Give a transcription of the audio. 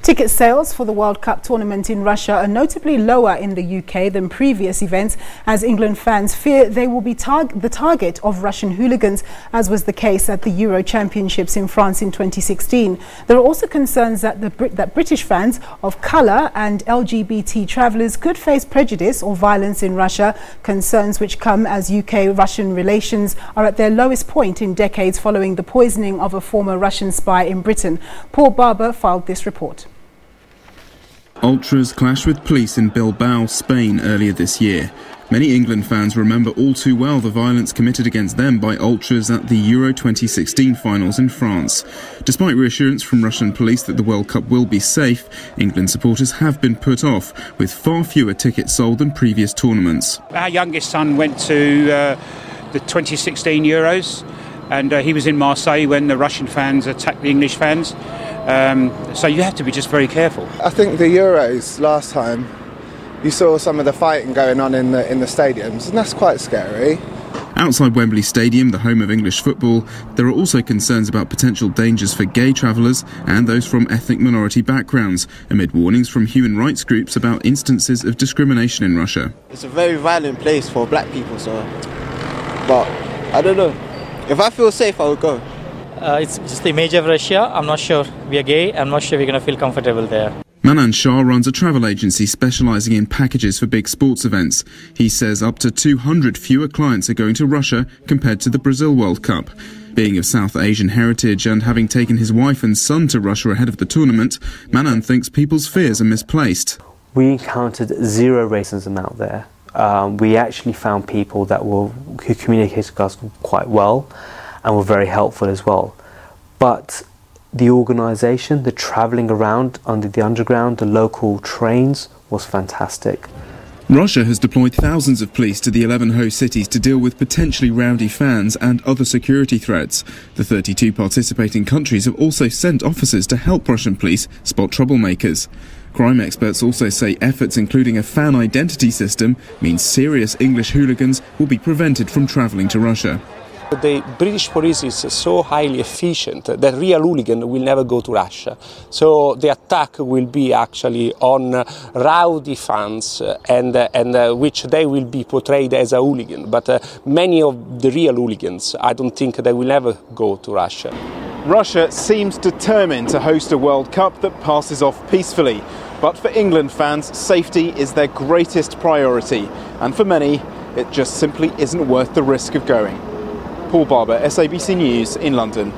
Ticket sales for the World Cup tournament in Russia are notably lower in the UK than previous events, as England fans fear they will be the target of Russian hooligans, as was the case at the Euro Championships in France in 2016. There are also concerns that British fans of colour and LGBT travellers could face prejudice or violence in Russia, concerns which come as UK-Russian relations are at their lowest point in decades following the poisoning of a former Russian spy in Britain. Barber filed this report. Ultras clashed with police in Bilbao, Spain earlier this year. Many England fans remember all too well the violence committed against them by ultras at the Euro 2016 finals in France. Despite reassurance from Russian police that the World Cup will be safe, England supporters have been put off, with far fewer tickets sold than previous tournaments. Our youngest son went to the 2016 Euros, and he was in Marseille when the Russian fans attacked the English fans. So you have to be just very careful. I think the Euros last time, you saw some of the fighting going on in the stadiums, and that's quite scary. Outside Wembley Stadium, the home of English football, there are also concerns about potential dangers for gay travellers and those from ethnic minority backgrounds, amid warnings from human rights groups about instances of discrimination in Russia. It's a very violent place for black people, but I don't know. If I feel safe, I will go. It's just the image of Russia. I'm not sure we are gay. I'm not sure we're going to feel comfortable there. Manan Shah runs a travel agency specialising in packages for big sports events. He says up to 200 fewer clients are going to Russia compared to the Brazil World Cup. Being of South Asian heritage and having taken his wife and son to Russia ahead of the tournament, Manan thinks people's fears are misplaced. We encountered zero racism out there. We actually found people who communicated with us quite well and were very helpful as well. But the organisation, the travelling around under the underground, the local trains was fantastic. Russia has deployed thousands of police to the 11 host cities to deal with potentially rowdy fans and other security threats. The 32 participating countries have also sent officers to help Russian police spot troublemakers. Crime experts also say efforts including a fan identity system means serious English hooligans will be prevented from travelling to Russia. The British police is so highly efficient that real hooligan will never go to Russia. So the attack will be actually on rowdy fans and which they will be portrayed as a hooligan. But many of the real hooligans, I don't think they will ever go to Russia. Russia seems determined to host a World Cup that passes off peacefully. But for England fans, safety is their greatest priority. And for many, it just simply isn't worth the risk of going. Barber, SABC News in London.